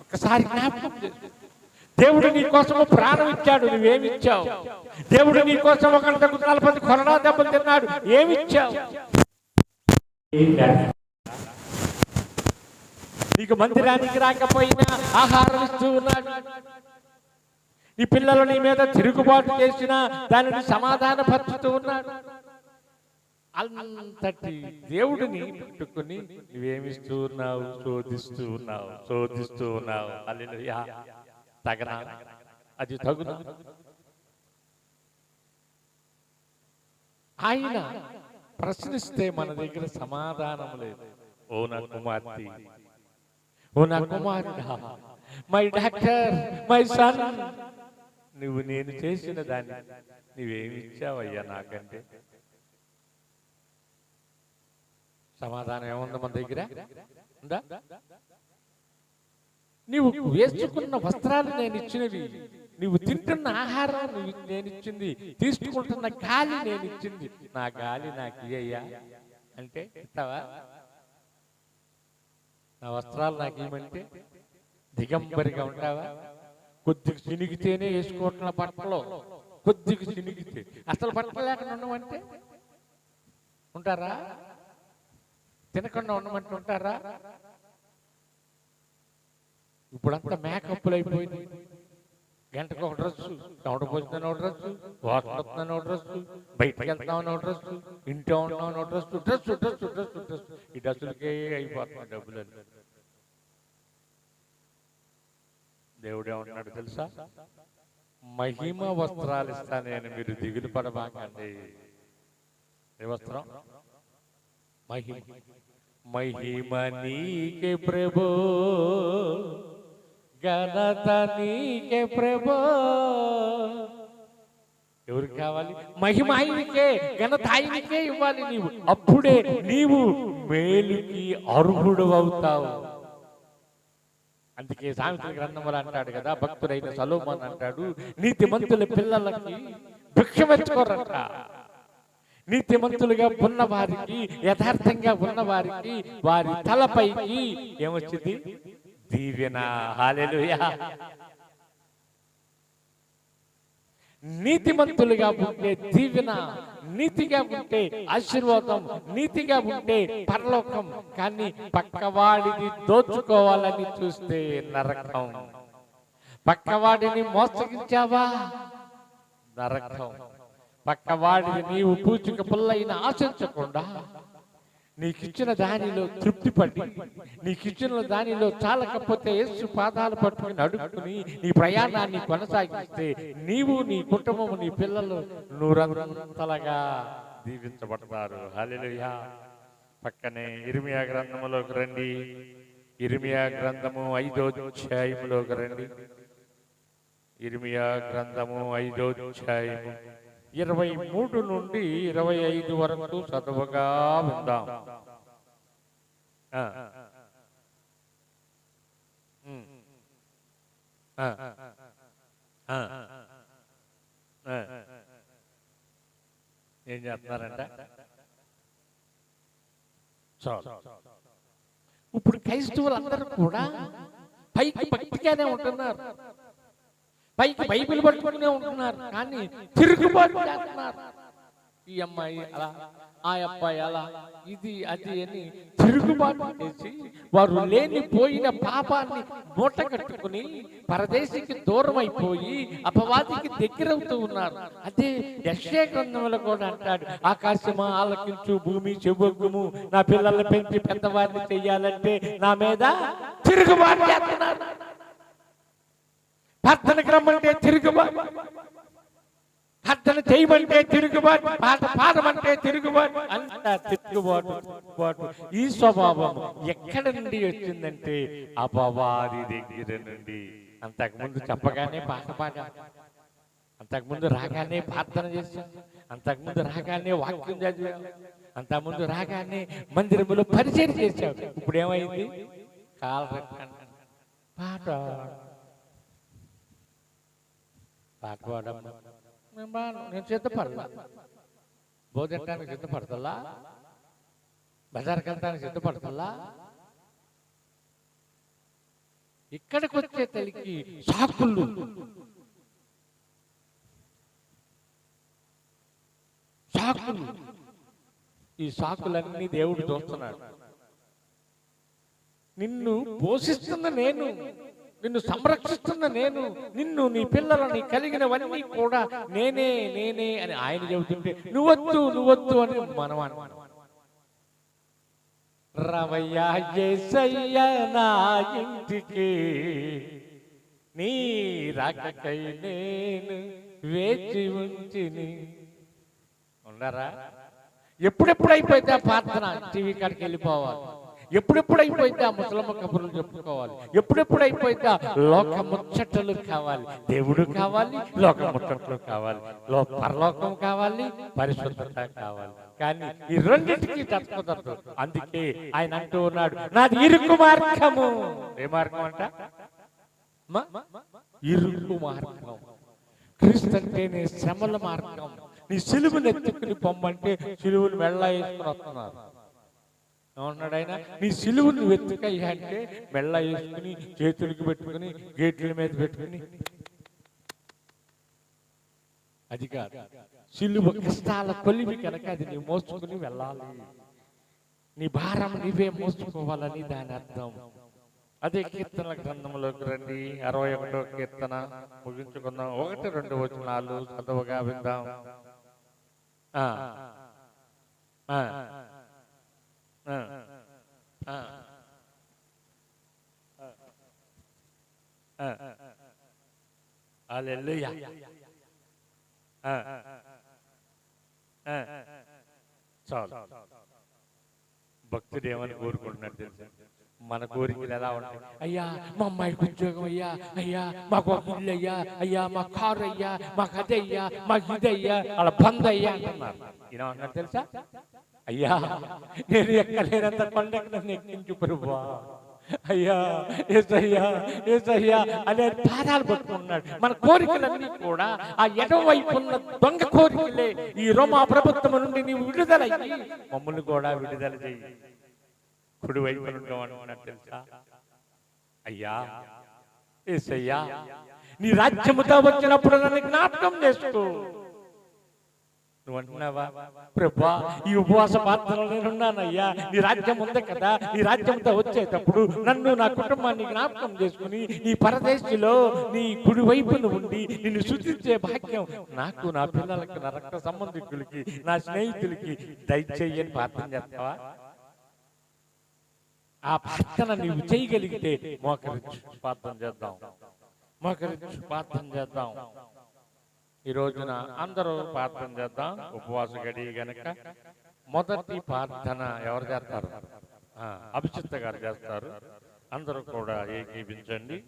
ఒకసారి జ్ఞాపకం చేసుకో. దేవుడు నీ కోసము ప్రాణం ఇచ్చాడు, నువ్వేమిచ్చావు? దేవుడు నీ కోసం ఒకరికి 40 కొరడా దెబ్బలు తిన్నాడు, ఏమిచ్చావు? నీకు మందిరానికి రాకపోయినా ఆహారం ఇస్తూ ఉన్నాడు. నీ పిల్లలు నీ మీద తిరుగుబాటు చేసినా దానిని సమాధానపరుచుతూ ఉన్నాడు. అంతటి దేవుడిని పెట్టుకుని నువ్వేమిస్తూ ఉన్నావు? శోధిస్తూ ఉన్నావు. హల్లెలూయా. తగనా? అది తగునా? ఆయన ప్రశ్నిస్తే మన దగ్గర సమాధానం లేదు. ఓ నా కుమార్తె, ఓ నా కుమారుడా, మై డాక్టర్, మై సన్, నువ్వు నేను చేసిన దాన్ని నువ్వేమి ఇచ్చావయ్యా నాకంటే? సమాధానం ఏముంది మన దగ్గర? ఉందా? నీవు వేసుకున్న వస్త్రాలు నేను ఇచ్చినవి, నువ్వు తింటున్న ఆహారం నేను ఇచ్చింది, తీసుకుంటున్న గాలి నేను ఇచ్చింది. నా గాలి నాకు ఇయ్యయ్యా అంటే ఇస్తావా? నా వస్త్రాలు నాకు ఇవ్వమంటే దిగంబరిగా ఉంటావా? కొద్దిగా చినిగితేనే వేసుకోవట్ల బట్టలు, కొద్దిగా చినిగితే అసలు బట్టలు లేకుండా ఉండమంటే ఉంటారా? తినకుండా ఉండమంటే ఉంటారా? ఇప్పుడంతా మేకప్లు అయిపోయింది. గంటకు ఒక డ్రెస్సు, టౌన్ పోతుందని ఒక డ్రెస్సు, వాటర్ వస్తుందని ఒక డ్రెస్సు, బయటకు వెళ్తామని ఒక డ్రెస్సు, ఇంట్లో ఉంటామని ఒక డ్రెస్సు, డ్రెస్సు. ఈ డ్రెస్సులకే అయిపోతున్నాయి డబ్బులు. దేవుడే ఉన్నాడు తెలుసా? మహిమ వస్త్రాలు ఇస్తా నేను, మీరు దిగులు పడబాకండి. ఏ వస్త్రం? మహిమ. మహిమ నీకే ప్రభో, ఘనత నీకే ప్రభో. ఎవరికి కావాలి? మహిమ ఆయనకే, ఘనత ఆయనకే ఇవ్వాలి నీవు. అప్పుడే నీవు మేలుకి అర్హుడు అవుతావు. అందుకే సామెతల గ్రంథములు అంటాడు కదా, భక్తుడైన సొలొమోను అంటాడు, నీతిమంతుల పిల్లలకి భిక్షమెత్తుకోరంట. నీతిమంతులుగా ఉన్న వారికి, యథార్థంగా ఉన్న వారికి, వారి తలపైకి ఏమొచ్చింది? దీవెన. హల్లెలూయా. నీతిమంతులుగా ఉంటే దీవెన, నీతిగా ఉంటే ఆశీర్వాదం, నీతిగా ఉంటే పరలోకం. కానీ పక్కవాడిని దోచుకోవాలని చూస్తే నరకం. పక్కవాడిని మోసగించావా? నరకం. పక్కవాడిని నీవు పూచిక పుల్లైన ఆశించకుండా నీకిచ్చిన దానిలో తృప్తిపడి, నీకిచ్చిన దానిలో చాలకపోతే యేసు పాదాలు పట్టుకుని అడుగుకుని నీ ప్రయాణాన్ని కొనసాగిస్తే నీవు, నీ కుటుంబము, నీ పిల్లలు నూరంతలుగా దీవించబడతారు. హల్లెలూయా. పక్కనే ఇర్మియా గ్రంథములోకి రండి. ఇర్మియా గ్రంథము 5వ అధ్యాయములోకి రండి. ఇర్మియా గ్రంథము 5వ అధ్యాయము 23 నుండి 25 వరకు చదువుగా విందాం. ఏం చేస్తున్నారంట? ఇప్పుడు క్రైస్తవులందరూ కూడా పైకి భక్తిగానే ఉంటున్నారు, పైకి బైబిల్ పట్టుకునే ఉంటున్నారు, కానీ తిరుగుబాటు చేస్తున్నారు. ఈ అమ్మాయి అలా, ఆ అబ్బాయి అలా, ఇది అది అని తిరుగుబాటు చేసి వారు లేనిపోయిన పాపాన్ని మూట కట్టుకుని పరదేశికి దూరం అయిపోయి అపవాదికి దగ్గరవుతూ ఉన్నారు. అదే యెషయా గ్రంథంలో కూడా అంటాడు, ఆకాశమా ఆలకించు, భూమి చెబుగుము, నా పిల్లల్ని పెంచి పెద్దవారిని చెయ్యాలంటే నా మీద తిరుగుబాటు చేస్తున్నారు. ప్రార్థనకు రమ్మంటే తిరుగుబాటు, ప్రార్థన చేయమంటే తిరుగుబాటు, పాట పాడమంటే తిరుగుబాటు, అంతా తిరుగుబాటు. ఈ స్వభావం ఎక్కడి నుండి వచ్చిందంటే అపవాది దగ్గర నుండి. అంతకుముందు చెప్పగానే పాట పాడాం, అంతకుముందు రాగానే ప్రార్థన చేశాం, అంతకుముందు రాగానే వాక్యం చదివాం, అంతకుముందు రాగానే మందిరములో పరిచయం చేశాం. ఇప్పుడు ఏమైంది? పాట పాడమ్మా, నేను సిద్ధపడలా, భోజనటానికి సిద్ధపడతల్లా, బజార్కి వెళ్తానికి సిద్ధపడతల్లా. ఇక్కడికి వచ్చే తల్లికి సాకులు, సాకులు. ఈ సాకులన్నీ దేవుడు చూస్తున్నాడు. నిన్ను పోషిస్తున్న నేను, నిన్ను సంరక్షిస్తున్న నేను, నిన్ను నీ పిల్లలని కలిగినవన్నీ కూడా నేనే నేనే అని ఆయన చెబుతుంటే నువ్వొద్దు నువ్వొద్దు అని మనం అన్నాం. రవయ్యా యేసయ్యా నా ఇంటికి, నీ రాకకై నేను వేచి ఉంచిని. ఉన్నారా? ఎప్పుడెప్పుడు అయిపోతే ఆ ప్రార్థన టీవీ కాడికి వెళ్ళిపోవాలి, ఎప్పుడెప్పుడు అయిపోతే ఆ ముసలమ్మ కబుర్లు చెప్పుకోవాలి, ఎప్పుడెప్పుడు అయిపోతే లోక ముచ్చటలు కావాలి. దేవుడు కావాలి, లోక ముచ్చట్లు కావాలి, పరలోకం కావాలి, పరిశుద్ధత కావాలి. కానీ ఈ రెండింటికి తప్పదు. అందుకే ఆయన అంటూ ఉన్నాడు, నాది ఇరుకు మార్గము. ఏ మార్గం అంట? ఇరుకు మార్గం. క్రీస్తు అంటేనే శ్రమల మార్గం. నీ సిలువును ఎత్తుకుని పొమ్మంటే సిలువును వెళ్ళ వేసుకుని వస్తున్నారు. ఏమన్నాడు ఆయన? నీ సిలువును వెతుకయ్యా అంటే మెళ్ళ వేసుకుని చేతులకి పెట్టుకుని గేట్ల మీద పెట్టుకుని, అది కాదు. సిలువ కష్టాల కొలిమి కనుక అది నీ మోసుకుని వెళ్ళాలి. నీ భారం నీవే మోసుకోవాలని దాని అర్థం. అదే కీర్తనల గ్రంథంలోకి రండి. 61వ కీర్తన ముగించుకుందాం. 1-2 వచనాలు చదువుగా విందాం. హల్లెలూయా. చాలు. భక్తుడు ఏమని కోరుకుంటున్నాడు తెలుసా? మన కోరికలు ఎలా ఉంటాయి? అయ్యా మా అమ్మాయికి ఉద్యోగం అయ్యా, అయ్యా మాకు ఒక ఇల్లు అయ్యా, అయ్యా మా కారు అయ్యా, మాకు అదయ్యా, మాకు ఇదయ్యా, అలా బంద్ అయ్యా అంటున్నారు. ఈయన అన్నాడు తెలుసా? అయ్యా నేను ఎక్కలేనంత కొండకు నన్ను ఎక్కించు ప్రభువా, అయ్యా యేసయ్యా యేసయ్యా అనే పాదాలు పట్టుకున్నాడు. మన కోరికలన్నీ కూడా ఆ ఎడమ వైపు ఉన్న దొంగ కోరికలే. ఈ రోమా ప్రభుత్వం నుండి నీవు విడుదలయ్యి మమ్మల్ని కూడా విడుదల చెయ్యి. కుడి వైపు అంటున్నాడు తెలుసా? అయ్యా యేసయ్యా నీ రాజ్యముతో వచ్చినప్పుడు నన్ను జ్ఞాపకం చేసుకో. నువ్వు అంటున్నావా, ప్రభా ఈ ఉపవాస ప్రార్థనలో నేనున్నానయ్యా, నీ రాజ్యం ఉంది కదా, నీ రాజ్యంతో వచ్చేటప్పుడు నన్ను నా కుటుంబాన్ని జ్ఞాపకం చేసుకుని నీ పరదేశిలో నీ కుడి వైపును ఉండి నిన్ను శుద్ధించే భాగ్యం నాకు, నా పిల్లలకి, నా రక్త సంబంధికులకి, నా స్నేహితులకి దయచేయని ప్రార్థన చేస్తావా? ఆ ప్రార్థన నీవు చేయగలిగితే మోకరించి ప్రార్థన చేద్దాం, మోకరించి ప్రార్థన చేద్దాం. ఈ రోజున అందరూ ప్రార్థన చేద్దాం. ఉపవాస గడి గనక మొదటి ప్రార్థన ఎవరు చేస్తారు? అభిషిక్త గారు చేస్తారు. అందరూ కూడా ఏకీభించండి.